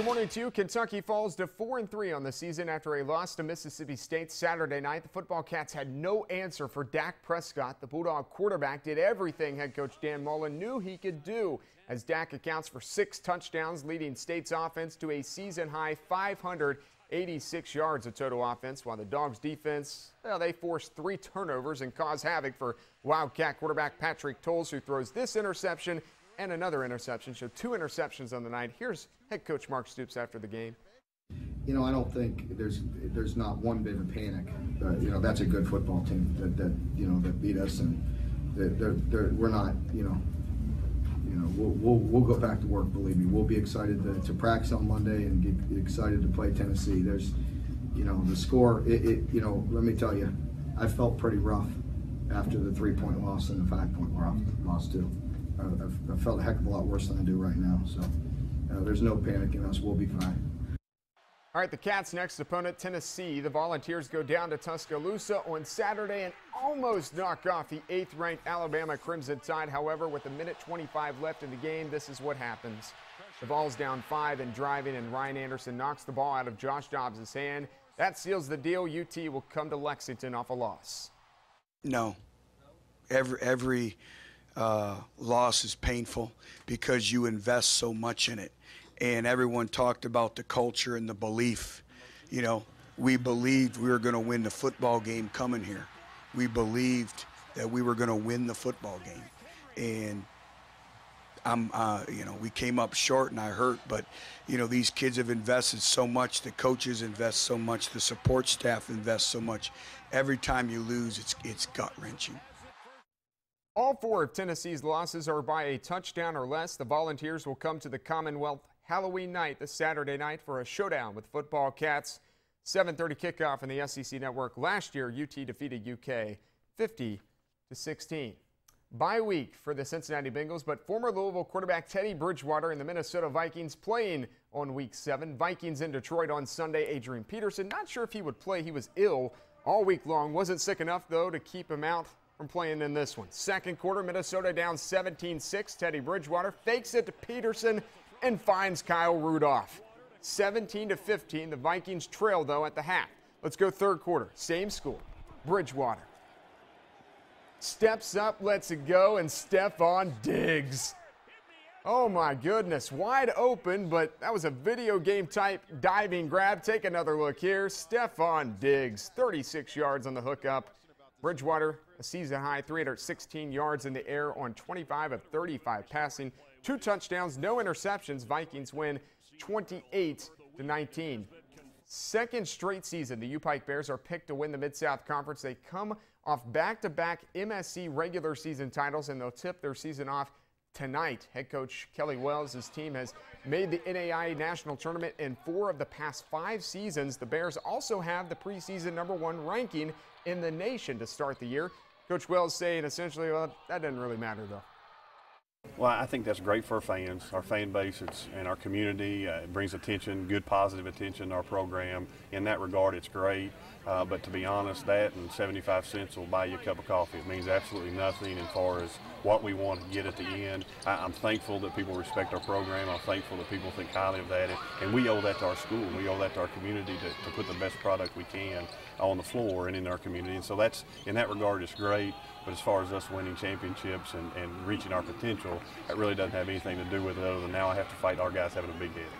Good morning to you. Kentucky falls to 4-3 on the season after a loss to Mississippi State Saturday night. The football Cats had no answer for Dak Prescott. The Bulldog quarterback did everything head coach Dan Mullen knew he could do, as Dak accounts for 6 touchdowns, leading State's offense to a season-high 586 yards of total offense, while the Dogs' defense, they forced 3 turnovers and caused havoc for Wildcat quarterback Patrick Towles, who throws this interception and another interception. So 2 interceptions on the night. Here's head coach Mark Stoops after the game. You know, I don't think there's not one bit of panic. You know, that's a good football team that beat us, and we're not. We'll go back to work. Believe me, we'll be excited to practice on Monday and get excited to play Tennessee. There's, the score. Let me tell you, I felt pretty rough after the 3-point loss and the 5-point loss too. I felt a heck of a lot worse than I do right now. So there's no panic in us. We'll be fine. All right, the Cats' next opponent, Tennessee. The Volunteers go down to Tuscaloosa on Saturday and almost knock off the 8th-ranked Alabama Crimson Tide. However, with 1:25 left in the game, this is what happens. The Vols down 5 and driving, and Ryan Anderson knocks the ball out of Josh Dobbs' hand. That seals the deal. UT will come to Lexington off a loss. No. Every loss is painful because you invest so much in it. And everyone talked about the culture and the belief. We believed we were going to win the football game coming here. We believed that we were going to win the football game. And we came up short and I hurt, but these kids have invested so much, the coaches invest so much, the support staff invests so much. Every time you lose, it's gut-wrenching. All 4 of Tennessee's losses are by a touchdown or less. The Volunteers will come to the Commonwealth Halloween night, this Saturday night, for a showdown with football Cats. 7:30 kickoff in the SEC Network. Last year, UT defeated UK 50-16. Bye week for the Cincinnati Bengals, but former Louisville quarterback Teddy Bridgewater and the Minnesota Vikings playing on Week 7. Vikings in Detroit on Sunday. Adrian Peterson, not sure if he would play. He was ill all week long. Wasn't sick enough, though, to keep him out from playing in this one. Second quarter, Minnesota down 17-6. Teddy Bridgewater fakes it to Peterson and finds Kyle Rudolph. 17-15. The Vikings trail, though, at the half. Let's go third quarter. Same score. Bridgewater steps up, lets it go, and Stefon Diggs. Oh, my goodness. Wide open, but that was a video game type diving grab. Take another look here. Stefon Diggs, 36 yards on the hookup. Bridgewater, a season-high 316 yards in the air on 25 of 35 passing. 2 touchdowns, no interceptions. Vikings win 28-19. Second straight season, the U-Pike Bears are picked to win the Mid-South Conference. They come off back-to-back MSC regular season titles, and they'll tip their season off tonight. Head coach Kelly Wells' team has made the NAIA National Tournament in 4 of the past 5 seasons. The Bears also have the preseason #1 ranking in the nation to start the year. Coach Wells saying essentially, well, that doesn't really matter, though. Well, I think that's great for our fans, our fan base, and our community. It brings attention, good positive attention to our program. In that regard, it's great. But to be honest, that and 75 cents will buy you a cup of coffee. It means absolutely nothing as far as what we want to get at the end. I'm thankful that people respect our program. I'm thankful that people think highly of that. And we owe that to our school. We owe that to our community to put the best product we can on the floor and in our community. And so that's, in that regard, it's great. But as far as us winning championships and reaching our potential, that really doesn't have anything to do with it other than now I have to fight our guys having a big head.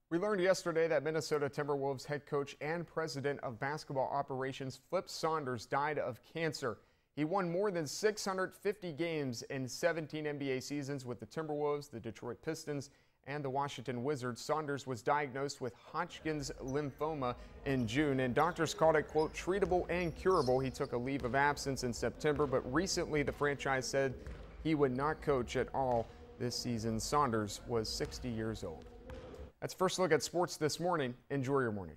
We learned yesterday that Minnesota Timberwolves head coach and president of basketball operations Flip Saunders died of cancer. He won more than 650 games in 17 NBA seasons with the Timberwolves, the Detroit Pistons, and the Washington Wizards. Saunders was diagnosed with Hodgkin's lymphoma in June, and doctors called it, quote, treatable and curable. He took a leave of absence in September, but recently the franchise said he would not coach at all this season. Saunders was 60 years old. That's First Look at Sports this morning. Enjoy your morning.